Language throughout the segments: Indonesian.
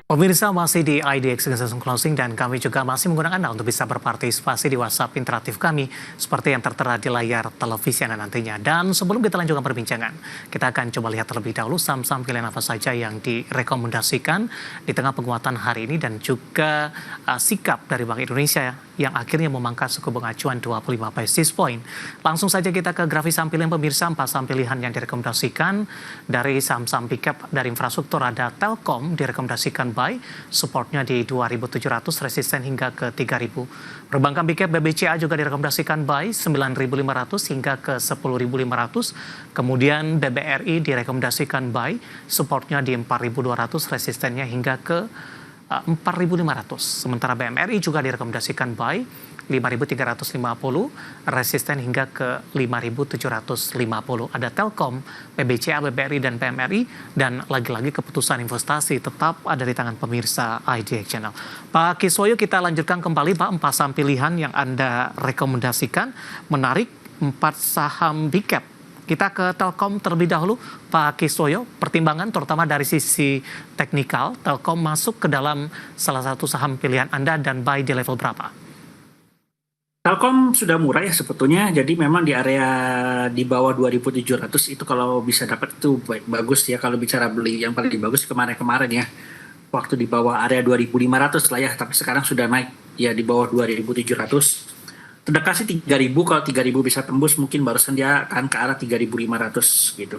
Pemirsa masih di IDX Season Closing dan kami juga masih menggunakan Anda untuk bisa berpartisipasi di WhatsApp interaktif kami seperti yang tertera di layar televisi Anda nantinya. Dan sebelum kita lanjutkan perbincangan, kita akan coba lihat terlebih dahulu saham-saham pilihan apa saja yang direkomendasikan di tengah penguatan hari ini dan juga sikap dari Bank Indonesia yang akhirnya memangkas suku bunga acuan 25 basis point. Langsung saja kita ke grafis saham pilihan pemirsa, 4 saham pilihan yang direkomendasikan dari saham-saham big cap dari infrastruktur ada Telkom direkomendasikan buy, supportnya di 2.700, resisten hingga ke 3.000. Perbankan big cap BBCA juga direkomendasikan buy 9.500 hingga ke 10.500. Kemudian BBRI direkomendasikan buy, supportnya di 4.200, resistennya hingga ke 4.500. Sementara BMRI juga direkomendasikan buy 5.350, resisten hingga ke 5.750. Ada Telkom, BBCA, BBRI, dan BMRI, dan lagi-lagi keputusan investasi tetap ada di tangan pemirsa IDX Channel. Pak Kiswoyo, kita lanjutkan kembali Pak, 4 saham pilihan yang Anda rekomendasikan. Menarik, 4 saham big cap. Kita ke Telkom terlebih dahulu, Pak Kiswoyo. Pertimbangan terutama dari sisi teknikal, Telkom masuk ke dalam salah satu saham pilihan Anda dan buy di level berapa? Telkom sudah murah ya sebetulnya, jadi memang di area di bawah 2.700 itu kalau bisa dapat itu bagus ya. Kalau bicara beli yang paling bagus kemarin-kemarin ya, waktu di bawah area 2.500 lah ya, tapi sekarang sudah naik ya di bawah 2.700. Terdekat sih 3.000, kalau 3.000 bisa tembus mungkin barusan dia akan ke arah 3.500 gitu.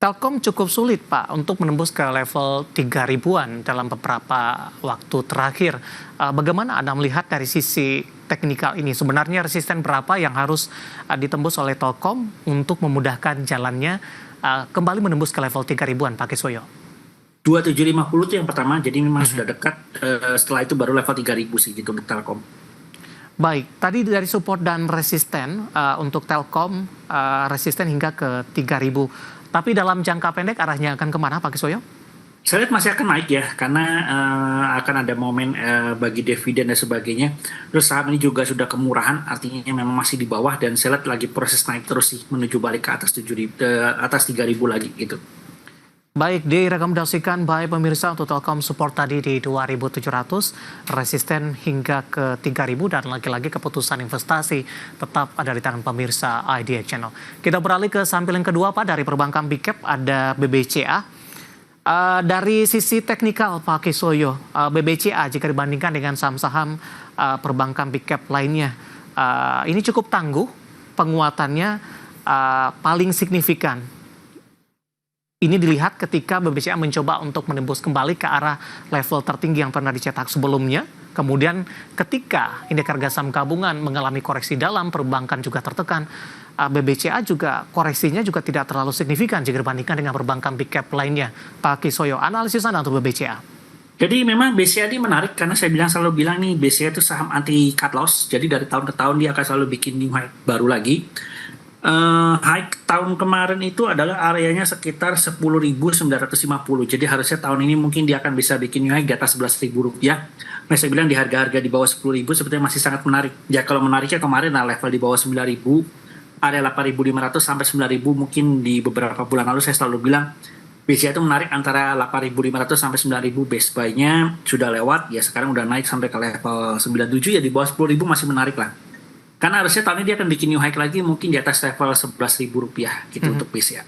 Telkom cukup sulit Pak untuk menembus ke level 3.000-an dalam beberapa waktu terakhir. Bagaimana Anda melihat dari sisi teknikal ini? Sebenarnya resisten berapa yang harus ditembus oleh Telkom untuk memudahkan jalannya kembali menembus ke level 3.000-an Pak Kiswoyo? 2.750 itu yang pertama, jadi memang sudah dekat. Setelah itu baru level 3.000 sih gitu untuk Telkom. Baik, tadi dari support dan resisten untuk Telkom resisten hingga ke 3.000. Tapi dalam jangka pendek arahnya akan kemana Pak Kiswoyo? Saya lihat masih akan naik ya, karena akan ada momen bagi dividen dan sebagainya. Terus saham ini juga sudah kemurahan, artinya memang masih di bawah dan saya lihat lagi proses naik terus sih menuju balik ke atas 3.000 lagi gitu. Baik, direkomendasikan buy pemirsa untuk Telkom support tadi di 2.700, resisten hingga ke 3.000 dan lagi-lagi keputusan investasi tetap ada di tangan pemirsa IDX Channel. Kita beralih ke saham pilihan kedua Pak, dari perbankan big cap ada BBCA. Dari sisi teknikal Pak Kiswoyo, BBCA jika dibandingkan dengan saham-saham perbankan big cap lainnya, ini cukup tangguh, penguatannya paling signifikan. Ini dilihat ketika BBCA mencoba untuk menembus kembali ke arah level tertinggi yang pernah dicetak sebelumnya. Kemudian ketika indeks harga saham gabungan mengalami koreksi dalam, perbankan juga tertekan. BBCA juga koreksinya juga tidak terlalu signifikan jika dibandingkan dengan perbankan big cap lainnya. Pak Kiswoyo, analisis Anda untuk BBCA? Jadi memang BCA ini menarik karena saya selalu bilang nih BCA itu saham anti cut loss. Jadi dari tahun ke tahun dia akan selalu bikin new high baru lagi. High tahun kemarin itu adalah areanya sekitar 10.950. Jadi harusnya tahun ini mungkin dia akan bisa bikin new high di atas 11.000 rupiah. Nah, saya bilang di harga-harga di bawah 10.000 sebetulnya masih sangat menarik. Ya kalau menariknya kemarin level di bawah 9.000, area 8.500 sampai 9.000 mungkin di beberapa bulan lalu saya selalu bilang BCA itu menarik antara 8.500 sampai 9.000, base buy-nya sudah lewat. Ya sekarang udah naik sampai ke level 97, ya di bawah 10.000 masih menarik lah. Karena harusnya tahun ini dia akan bikin new high lagi mungkin di atas level 11.000 rupiah gitu untuk BCA.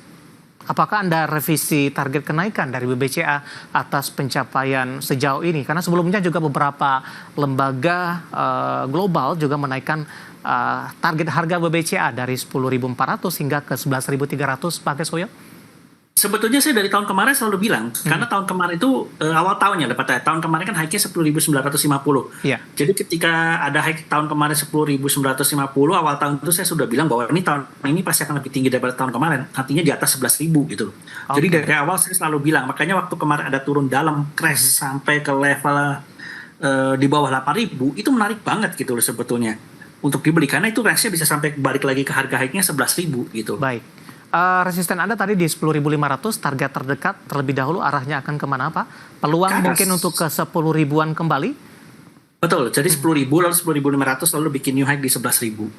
Apakah Anda revisi target kenaikan dari BBCA atas pencapaian sejauh ini? Karena sebelumnya juga beberapa lembaga global juga menaikkan target harga BBCA dari 10.400 hingga ke 11.300 Pak Kiswoyo? Sebetulnya saya dari tahun kemarin selalu bilang, karena tahun kemarin itu awal tahunnya, tahun kemarin kan high-nya 10.950. Yeah. Jadi ketika ada high tahun kemarin 10.950, awal tahun itu saya sudah bilang bahwa ini tahun ini pasti akan lebih tinggi daripada tahun kemarin, artinya di atas 11.000 gitu. Okay. Jadi dari awal saya selalu bilang, makanya waktu kemarin ada turun dalam crash sampai ke level di bawah 8.000, itu menarik banget gitu loh sebetulnya untuk dibeli, karena itu range-nya bisa sampai balik lagi ke harga high-nya 11.000 gitu. Baik. Resisten Anda tadi di 10.500, target terdekat terlebih dahulu arahnya akan kemana Pak? Peluang mungkin untuk ke 10.000-an kembali? Betul, jadi 10.000 lalu 10.500 lalu bikin new high di 11.000.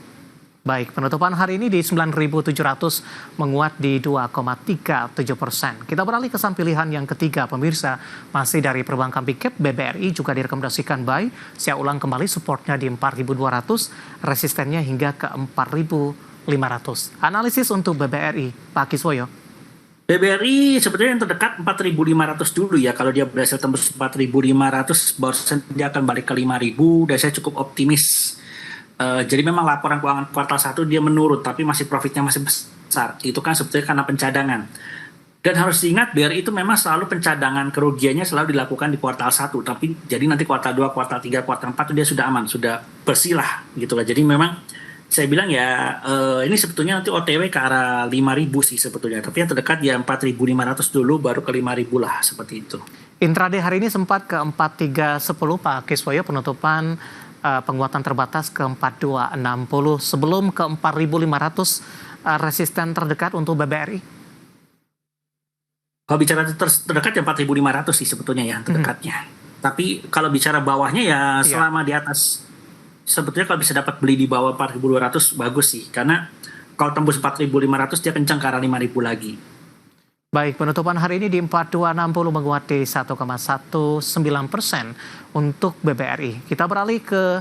Baik, penutupan hari ini di 9.700 menguat di 2,37%. Kita beralih ke saham pilihan yang ketiga, pemirsa. Masih dari perbankan big cap, BBRI juga direkomendasikan buy. Saya ulang kembali supportnya di 4.200, resistennya hingga ke 4.500. Analisis untuk BBRI, Pak Kiswoyo. BBRI sebetulnya yang terdekat 4.500 dulu ya. Kalau dia berhasil tembus 4.500, barusan dia akan balik ke 5.000 dan saya cukup optimis. Jadi memang laporan keuangan kuartal 1 dia menurun, tapi masih profitnya masih besar. Itu kan sebetulnya karena pencadangan. Dan harus diingat BRI itu memang selalu pencadangan kerugiannya selalu dilakukan di kuartal 1. Tapi jadi nanti kuartal 2, kuartal 3, kuartal 4 itu dia sudah aman, sudah bersih lah gitu lah. Jadi memang saya bilang ya ini sebetulnya nanti OTW ke arah 5.000 sih sebetulnya. Tapi yang terdekat ya 4.500 dulu baru ke 5.000 lah seperti itu. Intraday hari ini sempat ke 4.310 Pak Kiswoyo, penutupan penguatan terbatas ke 4.260 sebelum ke 4.500 resisten terdekat untuk BBRI. Kalau bicara terdekat ya 4.500 sih sebetulnya ya terdekatnya. Tapi kalau bicara bawahnya ya selama di atas, sebetulnya kalau bisa dapat beli di bawah 4.200 bagus sih. Karena kalau tembus 4.500 dia kencang ke arah 5.000 lagi. Baik, penutupan hari ini di 4.260 menguat di 1,19% untuk BBRI. Kita beralih ke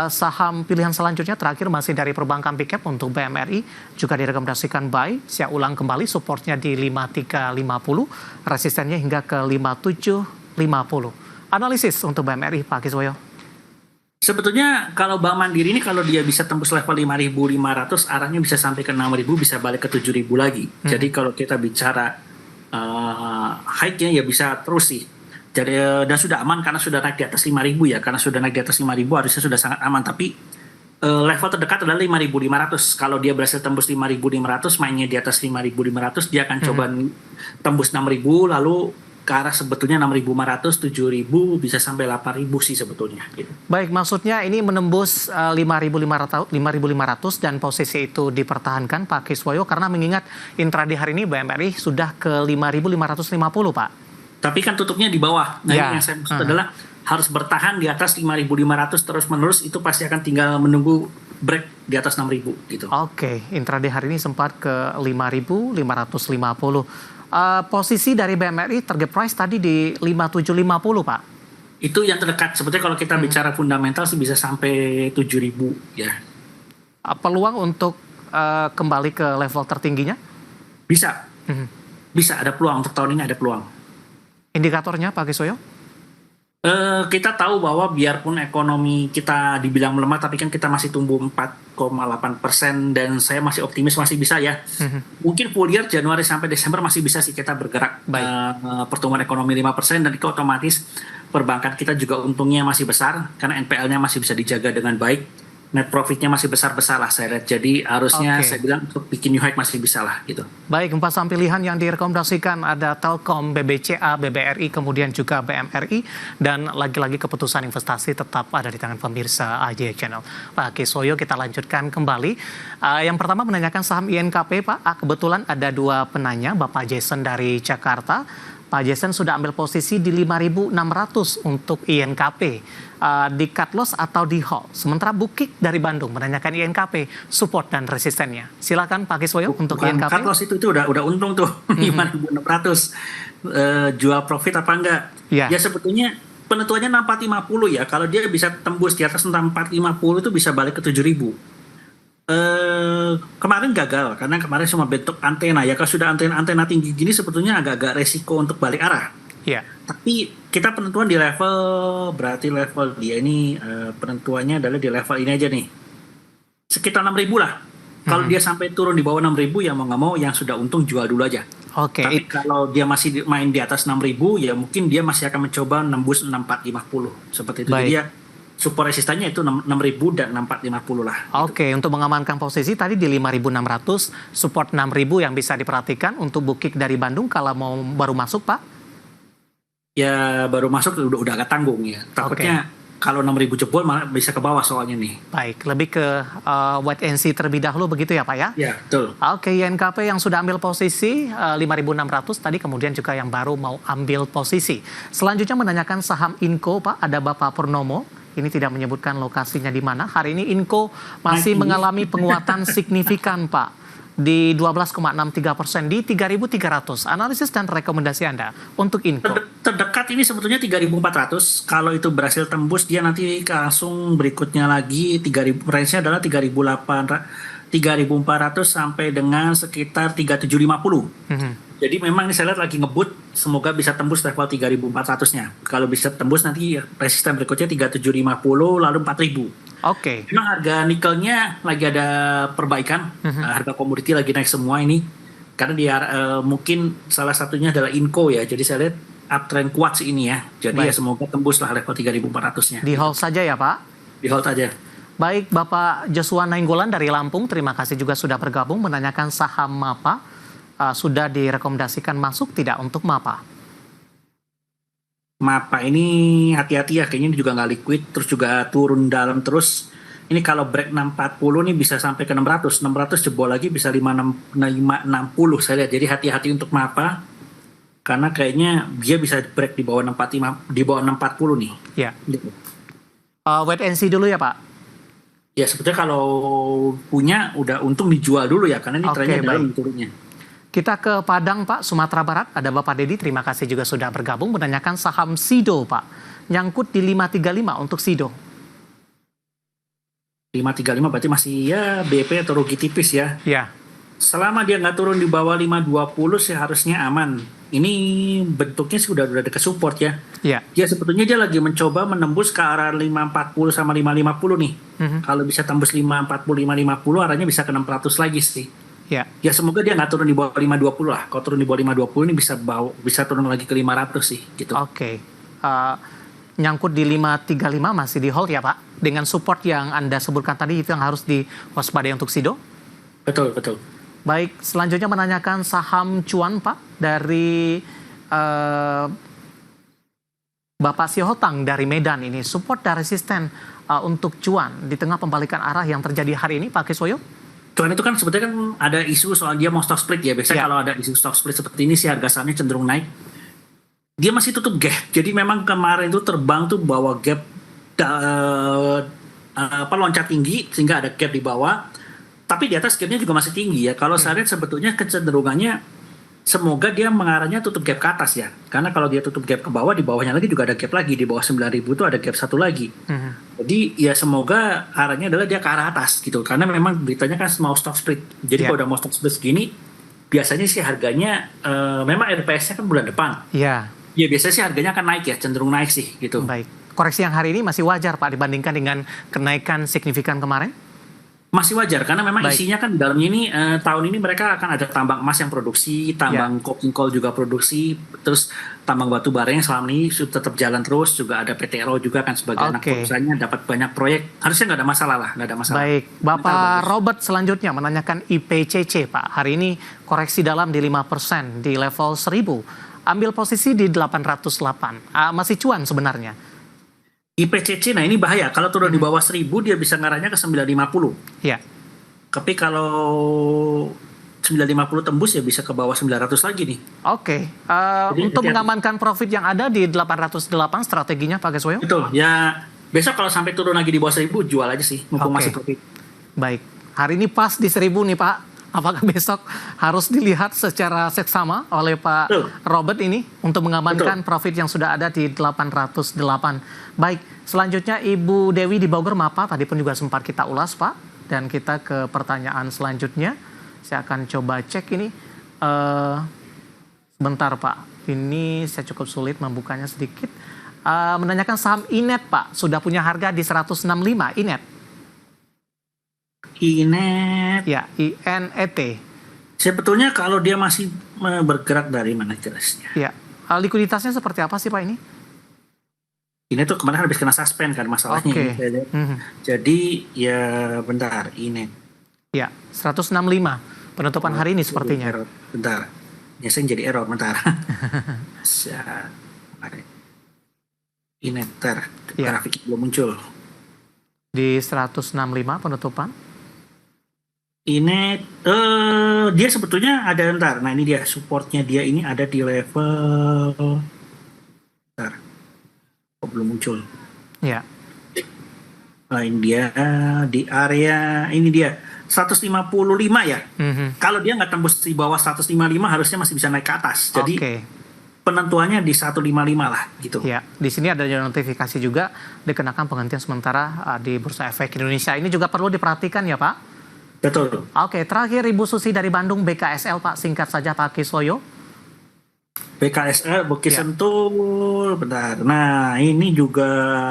saham pilihan selanjutnya, terakhir masih dari perbankan big cap untuk BMRI, juga direkomendasikan buy. Saya ulang kembali, supportnya di 5350, resistennya hingga ke 5750. Analisis untuk BMRI, Pak Kiswoyo. Sebetulnya kalau Bank Mandiri ini kalau dia bisa tembus level 5.500, arahnya bisa sampai ke 6.000, bisa balik ke 7.000 lagi. Jadi kalau kita bicara high-nya ya bisa terus sih. Jadi dan sudah aman karena sudah naik di atas 5.000 ya. Karena sudah naik di atas 5.000 harusnya sudah sangat aman. Tapi level terdekat adalah 5.500. Kalau dia berhasil tembus 5.500, mainnya di atas 5.500, dia akan coba tembus 6.000, lalu ke arah sebetulnya 6.500, 7.000, bisa sampai 8.000 sih sebetulnya. Gitu. Baik, maksudnya ini menembus 5.500 dan posisi itu dipertahankan Pak Kiswoyo, karena mengingat intraday hari ini BMRI sudah ke 5.550 Pak. Tapi kan tutupnya di bawah. Nah ini yang saya maksud adalah harus bertahan di atas 5.500 terus menerus, itu pasti akan tinggal menunggu break di atas 6.000 gitu. Oke, intraday hari ini sempat ke 5.550. Posisi dari BMRI target price tadi di 5750 Pak. Itu yang terdekat. Sebetulnya kalau kita bicara fundamental sih bisa sampai 7.000 ya. Peluang untuk kembali ke level tertingginya? Bisa. Bisa, ada peluang untuk tahun ini, ada peluang. Indikatornya Pak Kiswoyo? Kita tahu bahwa biarpun ekonomi kita dibilang melemah, tapi kan kita masih tumbuh 4,8% dan saya masih optimis masih bisa ya. Mungkin full year Januari sampai Desember masih bisa sih kita bergerak pertumbuhan ekonomi 5% dan itu otomatis perbankan kita juga untungnya masih besar karena NPL-nya masih bisa dijaga dengan baik. Net profitnya masih besar-besar lah saya lihat. Jadi harusnya saya bilang untuk bikin new high masih bisa lah gitu. Baik, 4 saham pilihan yang direkomendasikan ada Telkom, BBCA, BBRI, kemudian juga BMRI. Dan lagi-lagi keputusan investasi tetap ada di tangan pemirsa AJ Channel. Pak Kiswoyo, kita lanjutkan kembali. Yang pertama menanyakan saham INKP Pak. Kebetulan ada 2 penanya, Bapak Jason dari Jakarta. Pak Jason sudah ambil posisi di 5.600 untuk INKP. Di cut loss atau di hold. Sementara Bukik dari Bandung menanyakan INKP, support dan resistennya. Silakan Pak Kiswoyo untuk INKP. Cut loss itu udah untung tuh, 5.600. Jual profit apa enggak? Ya sebetulnya penentuannya 6450 ya. Kalau dia bisa tembus di atas 6450 itu bisa balik ke 7.000. Kemarin gagal karena kemarin cuma bentuk antena ya. Kalau sudah antena tinggi gini sebetulnya agak-agak resiko untuk balik arah. Iya. Tapi kita penentuan di level, berarti level dia ini penentuannya adalah di level ini aja nih, sekitar 6.000 lah. Kalau dia sampai turun di bawah 6.000 ya mau nggak mau yang sudah untung jual dulu aja. Tapi kalau dia masih main di atas 6.000 ya mungkin dia masih akan mencoba nembus 6450 seperti itu. Jadi ya support resistannya itu 6.000 dan 6450 lah. Untuk mengamankan posisi tadi di 5.600, support 6.000 yang bisa diperhatikan untuk Bukik dari Bandung kalau mau baru masuk Pak? Ya baru masuk udah agak tanggung ya. Takutnya kalau 6.000 jebol malah bisa ke bawah soalnya nih. Baik, lebih ke wait and see terlebih dahulu begitu ya Pak ya? Ya, betul. INKP yang sudah ambil posisi 5.600 tadi, kemudian juga yang baru mau ambil posisi. Selanjutnya menanyakan saham Inco Pak, ada Bapak Purnomo Ini tidak menyebutkan lokasinya di mana. Hari ini Inco masih Naik. mengalami penguatan signifikan, Pak, di 12,63% di 3.300. Analisis dan rekomendasi Anda untuk Inco. Terdekat ini sebetulnya 3.400. Kalau itu berhasil tembus, dia nanti langsung berikutnya lagi 3.000, range-nya adalah 3.400 sampai dengan sekitar 3.750. Jadi memang ini saya lihat lagi ngebut, semoga bisa tembus level 3.400-nya. Kalau bisa tembus nanti resisten berikutnya 3.750 lalu 4.000. Oke. Memang harga nikelnya lagi ada perbaikan, harga komoditi lagi naik semua ini. Karena dia mungkin salah satunya adalah Inco ya. Jadi saya lihat uptrend kuat sih ini ya. Jadi ya semoga tembus lah level 3.400-nya. Di hold saja ya, Pak? Di hold aja. Baik, Bapak Joshua Nainggolan dari Lampung, terima kasih juga sudah bergabung menanyakan saham MAPA. Sudah direkomendasikan masuk tidak untuk MAPA? MAPA ini hati-hati ya, kayaknya ini juga nggak liquid, terus juga turun dalam terus. Ini kalau break 640 nih bisa sampai ke 600. 600 jebol lagi bisa 560 saya lihat. Jadi hati-hati untuk MAPA. Karena kayaknya dia bisa break di bawah 645, di bawah 640 nih. Ya. Wait and see dulu ya, Pak? Ya sebetulnya kalau punya udah untung dijual dulu ya, karena ini trennya dalam turunnya. Kita ke Padang, Pak, Sumatera Barat. Ada Bapak Dedi, terima kasih juga sudah bergabung menanyakan saham Sido, Pak. Nyangkut di 535 untuk Sido. 535 berarti masih ya BP atau rugi tipis ya. Ya. Selama dia nggak turun di bawah 520 seharusnya aman. Ini bentuknya sih udah dekat support ya. Ya. Ya sebetulnya dia lagi mencoba menembus ke arah 540 sama 550 nih. Kalau bisa tembus 540, 550 arahnya bisa ke 600 lagi sih. Ya. Ya semoga dia nggak turun di bawah 520 lah. Kalau turun di bawah 520 ini bisa turun lagi ke 500 sih gitu. Oke. Nyangkut di 535 masih di hold ya, Pak? Dengan support yang Anda sebutkan tadi itu yang harus diwaspadai untuk Sido? Betul, betul. Baik, selanjutnya menanyakan saham cuan, Pak, dari Bapak Sihohtang dari Medan ini. Support dan resisten untuk cuan di tengah pembalikan arah yang terjadi hari ini, Pak Kiswoyo? Cuan itu kan sebetulnya kan ada isu soal dia mau stock split ya. Biasanya kalau ada isu stock split seperti ini sih harga sahamnya cenderung naik. Dia masih tutup gap. Jadi memang kemarin itu terbang tuh bawa gap loncat tinggi sehingga ada gap di bawah. Tapi di atas gapnya juga masih tinggi ya. Kalau saya lihat sebetulnya kecenderungannya semoga dia mengarahnya tutup gap ke atas ya. Karena kalau dia tutup gap ke bawah, di bawahnya lagi juga ada gap lagi. Di bawah 9.000 itu ada gap satu lagi. Jadi ya semoga arahnya adalah dia ke arah atas gitu. Karena memang beritanya kan mau stock split. Jadi kalau udah mau stock split segini, biasanya sih harganya, memang RPS-nya kan bulan depan. Iya. Ya biasanya sih harganya akan naik ya, cenderung naik sih gitu. Baik. Koreksi yang hari ini masih wajar, Pak, dibandingkan dengan kenaikan signifikan kemarin? Masih wajar, karena memang isinya kan di dalamnya ini tahun ini mereka akan ada tambang emas yang produksi, tambang coking coal juga produksi, terus tambang batu bara yang selama ini tetap jalan terus, juga ada PT RO juga kan sebagai anak perusahaannya dapat banyak proyek, harusnya nggak ada masalah lah, nggak ada masalah. Baik, Bapak Robert selanjutnya menanyakan IPCC, Pak. Hari ini koreksi dalam di 5% di level 1000, ambil posisi di 808, masih cuan sebenarnya. IPCC, nah ini bahaya. Kalau turun di bawah 1000 dia bisa ngarahnya ke 950. Ya. Tapi kalau 950 tembus ya bisa ke bawah 900 lagi nih. Oke. Untuk mengamankan profit yang ada di 808 strateginya Pak Kiswoyo? Betul. Ya besok kalau sampai turun lagi di bawah 1000 jual aja sih. Mumpung masih profit. Baik. Hari ini pas di 1000 nih Pak. Apakah besok harus dilihat secara seksama oleh Pak Robert ini untuk mengamankan profit yang sudah ada di 808? Baik, selanjutnya Ibu Dewi di Bogor, MAPA, tadi pun juga sempat kita ulas Pak. Dan kita ke pertanyaan selanjutnya. Saya akan coba cek ini. Sebentar Pak, ini saya cukup sulit membukanya sedikit. Menanyakan saham Inet Pak, sudah punya harga di 165, Inet. Inet. Ya, INET. Sebetulnya kalau dia masih bergerak dari mana jelasnya? Ya, likuiditasnya seperti apa sih Pak ini? Ini tuh kemarin habis kena suspend kan masalahnya. Jadi ya bentar, Inet. Ya, 165 penutupan hari ini sepertinya. Bentar, biasanya jadi error, bentar. Inet, grafik belum muncul. Di 165 penutupan. Ini dia sebetulnya ada nah ini dia supportnya dia ini ada di level kok belum muncul ya Ini dia di area ini dia 155 ya. Kalau dia nggak tembus di bawah 155 harusnya masih bisa naik ke atas. Jadi Oke. penentuannya di 155 lah gitu. Ya, di sini ada notifikasi juga dikenakan penghentian sementara di Bursa Efek Indonesia. Ini juga perlu diperhatikan ya Pak. Betul. Oke, terakhir Ibu Susi dari Bandung BKSL Pak, singkat saja Pak Kiswoyo. BKSL Bukit Ya. Sentul, bentar. Nah, ini juga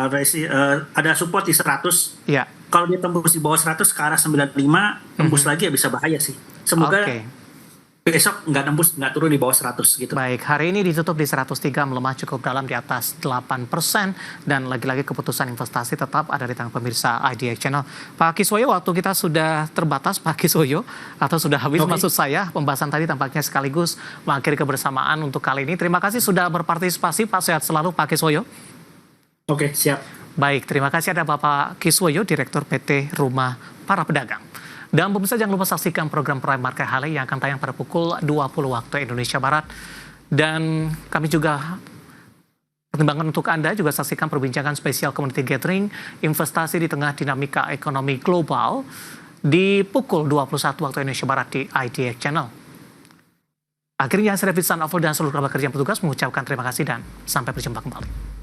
ada support di 100. Ya, Kalau dia tembus di bawah 100 ke arah 95, tembus lagi ya bisa bahaya sih. Semoga oke. besok nggak tembus, nggak turun di bawah 100 gitu. Baik, hari ini ditutup di 103, melemah cukup dalam di atas 8%. Dan lagi-lagi keputusan investasi tetap ada di tangan pemirsa IDX Channel. Pak Kiswoyo, waktu kita sudah terbatas Pak Kiswoyo, atau sudah habis maksud saya. Pembahasan tadi tampaknya sekaligus mengakhiri kebersamaan untuk kali ini. Terima kasih sudah berpartisipasi Pak, sehat selalu Pak Kiswoyo. Oke, siap. Baik, terima kasih ada Bapak Kiswoyo, Direktur PT Rumah Para Pedagang. Dan pemirsa jangan lupa saksikan program Prime Market Hale yang akan tayang pada pukul 20 waktu Indonesia Barat. Dan kami juga pertimbangan untuk Anda juga saksikan perbincangan spesial Community Gathering investasi di tengah dinamika ekonomi global di pukul 21 waktu Indonesia Barat di IDX Channel. Akhirnya saya Vincent Novel dan seluruh kerabat kerja yang bertugas mengucapkan terima kasih dan sampai berjumpa kembali.